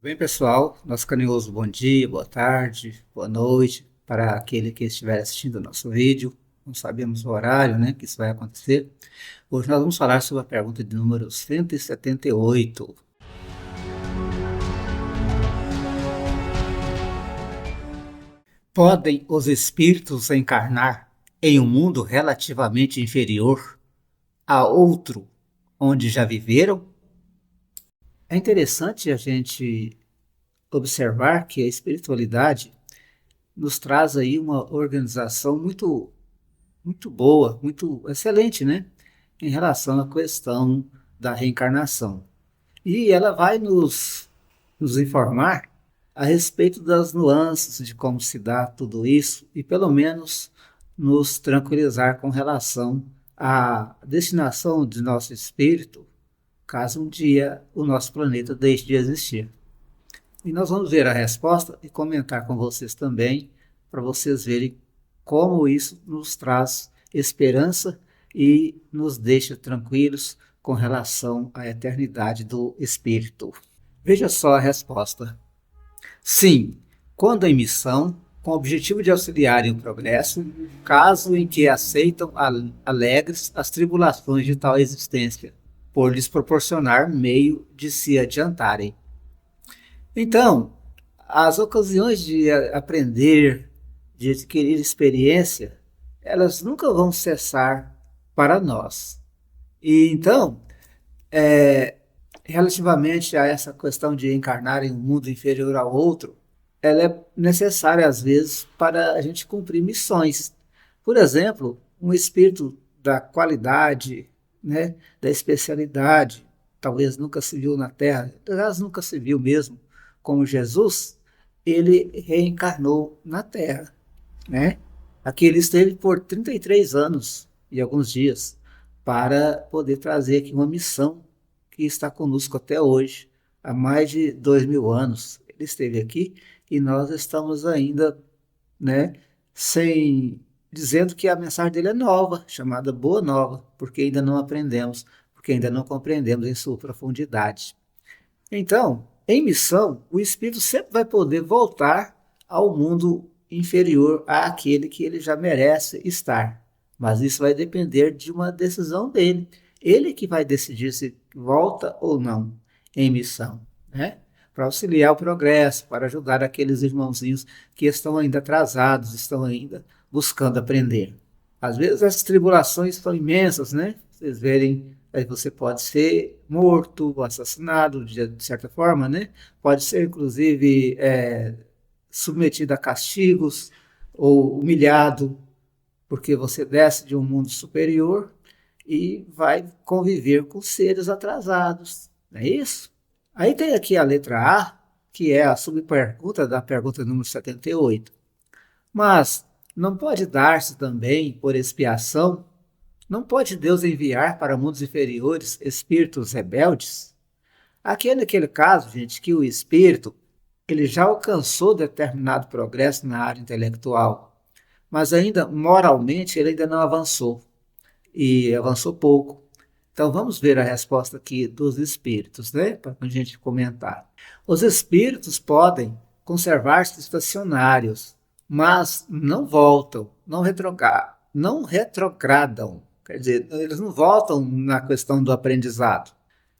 Bem, pessoal, nosso carinhoso bom dia, boa tarde, boa noite para aquele que estiver assistindo o nosso vídeo. Não sabemos o horário, né, que isso vai acontecer. Hoje nós vamos falar sobre a pergunta de número 178. Podem os espíritos encarnar em um mundo relativamente inferior a outro onde já viveram? É interessante a gente observar que a espiritualidade nos traz aí uma organização muito boa, muito excelente, né? Em relação à questão da reencarnação. E ela vai nos informar a respeito das nuances de como se dá tudo isso e, pelo menos, nos tranquilizar com relação à destinação de nosso espírito, caso um dia o nosso planeta deixe de existir. E nós vamos ver a resposta e comentar com vocês também, para vocês verem como isso nos traz esperança e nos deixa tranquilos com relação à eternidade do Espírito. Veja só a resposta. Sim, quando em missão, com o objetivo de auxiliarem o progresso, caso em que aceitam alegres as tribulações de tal existência, por lhes proporcionar meio de se adiantarem. Então, as ocasiões de aprender, de adquirir experiência, elas nunca vão cessar para nós. E então, é, relativamente a essa questão de encarnar em um mundo inferior ao outro, ela é necessária às vezes para a gente cumprir missões. Por exemplo, um espírito da qualidade, né, da especialidade, talvez nunca se viu na Terra, aliás, nunca se viu mesmo, como Jesus, ele reencarnou na Terra, né? Aqui ele esteve por 33 anos e alguns dias para poder trazer aqui uma missão que está conosco até hoje, há mais de 2000 anos. Ele esteve aqui e nós estamos ainda, né, sem dizendo que a mensagem dele é nova, chamada Boa Nova, porque ainda não aprendemos, porque ainda não compreendemos em sua profundidade. Então, em missão, o espírito sempre vai poder voltar ao mundo inferior àquele que ele já merece estar. Mas isso vai depender de uma decisão dele. Ele que vai decidir se volta ou não em missão, né? Para auxiliar o progresso, para ajudar aqueles irmãozinhos que estão ainda atrasados, estão ainda buscando aprender. Às vezes as tribulações são imensas, né? Vocês verem, aí você pode ser morto, assassinado de certa forma, né? Pode ser inclusive submetido a castigos ou humilhado, porque você desce de um mundo superior e vai conviver com seres atrasados, não é isso? Aí tem aqui a letra A, que é a subpergunta da pergunta número 78. Mas não pode dar-se também por expiação? Não pode Deus enviar para mundos inferiores espíritos rebeldes? Aqui é naquele caso, gente, que o espírito ele já alcançou determinado progresso na área intelectual, mas ainda moralmente ele ainda não avançou e avançou pouco. Então vamos ver a resposta aqui dos espíritos, né? Para a gente comentar. Os espíritos podem conservar-se estacionários, mas não voltam, não retrogradam. Quer dizer, eles não voltam na questão do aprendizado.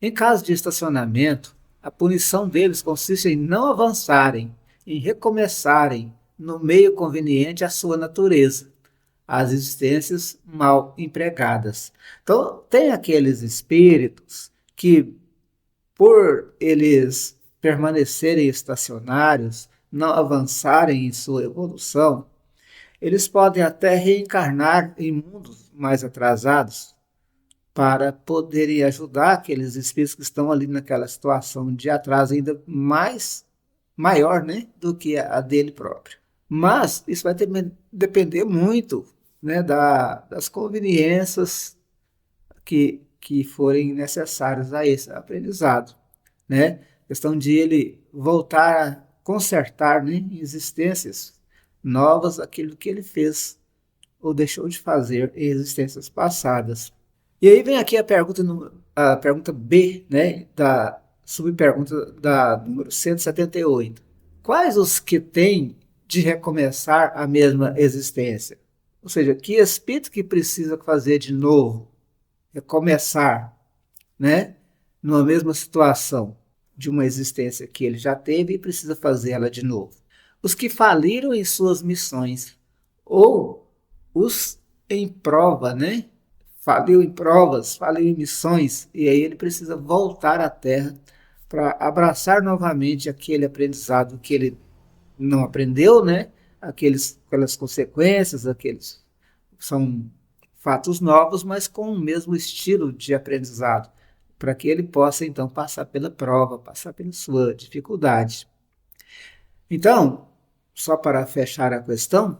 Em caso de estacionamento, a punição deles consiste em não avançarem, em recomeçarem no meio conveniente à sua natureza, as existências mal empregadas. Então, tem aqueles espíritos que, por eles permanecerem estacionários, não avançarem em sua evolução, eles podem até reencarnar em mundos mais atrasados para poderem ajudar aqueles espíritos que estão ali naquela situação de atraso ainda mais maior, né, do que a dele próprio. Mas isso vai depender muito, né, das conveniências que forem necessárias a esse aprendizado, né? Questão de ele voltar a consertar, né, em existências novas aquilo que ele fez ou deixou de fazer em existências passadas. E aí vem aqui a pergunta B, né, da Subpergunta da número 178. Quais os que têm de recomeçar a mesma existência? Ou seja, que espírito que precisa fazer de novo, recomeçar, né? Numa mesma situação de uma existência que ele já teve e precisa fazer ela de novo. Os que faliram em suas missões ou os em prova, né? Faliu em provas, faliu em missões e aí ele precisa voltar à Terra para abraçar novamente aquele aprendizado que ele não aprendeu, né? Aquelas consequências, aqueles são fatos novos, mas com o mesmo estilo de aprendizado, para que ele possa então passar pela prova, passar pela sua dificuldade. Então, só para fechar a questão,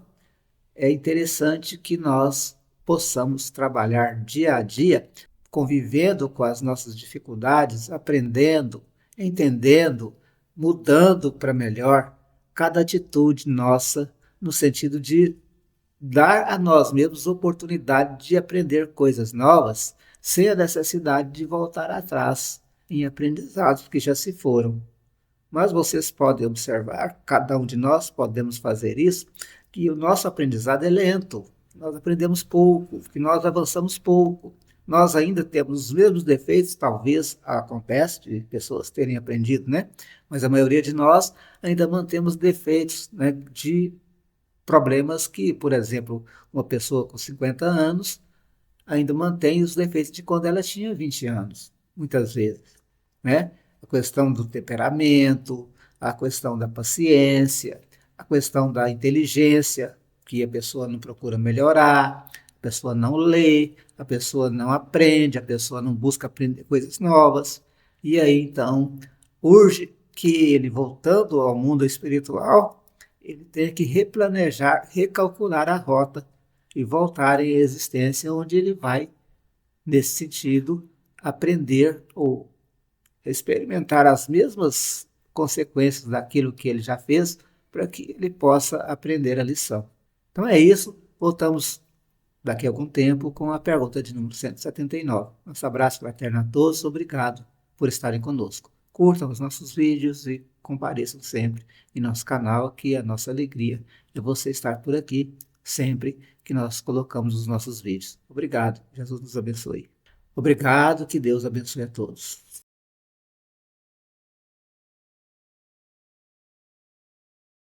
é interessante que nós possamos trabalhar dia a dia, convivendo com as nossas dificuldades, aprendendo, entendendo, mudando para melhor cada atitude nossa, no sentido de dar a nós mesmos oportunidade de aprender coisas novas, sem a necessidade de voltar atrás em aprendizados que já se foram. Mas vocês podem observar, cada um de nós podemos fazer isso, que o nosso aprendizado é lento, nós aprendemos pouco, que nós avançamos pouco. Nós ainda temos os mesmos defeitos, talvez acontece de pessoas terem aprendido, né? Mas a maioria de nós ainda mantemos defeitos, né, de problemas que, por exemplo, uma pessoa com 50 anos ainda mantém os defeitos de quando ela tinha 20 anos, muitas vezes, né? A questão do temperamento, a questão da paciência, a questão da inteligência, que a pessoa não procura melhorar, a pessoa não lê, a pessoa não aprende, a pessoa não busca aprender coisas novas. E aí, então, urge que ele, voltando ao mundo espiritual, ele tenha que replanejar, recalcular a rota e voltar em existência onde ele vai, nesse sentido, aprender ou experimentar as mesmas consequências daquilo que ele já fez para que ele possa aprender a lição. Então é isso, voltamos daqui a algum tempo com a pergunta de número 179. Nosso abraço fraterno a todos, obrigado por estarem conosco. Curtam os nossos vídeos e compareçam sempre em nosso canal, que a nossa alegria é você estar por aqui sempre que nós colocamos os nossos vídeos. Obrigado, Jesus nos abençoe. Obrigado, que Deus abençoe a todos.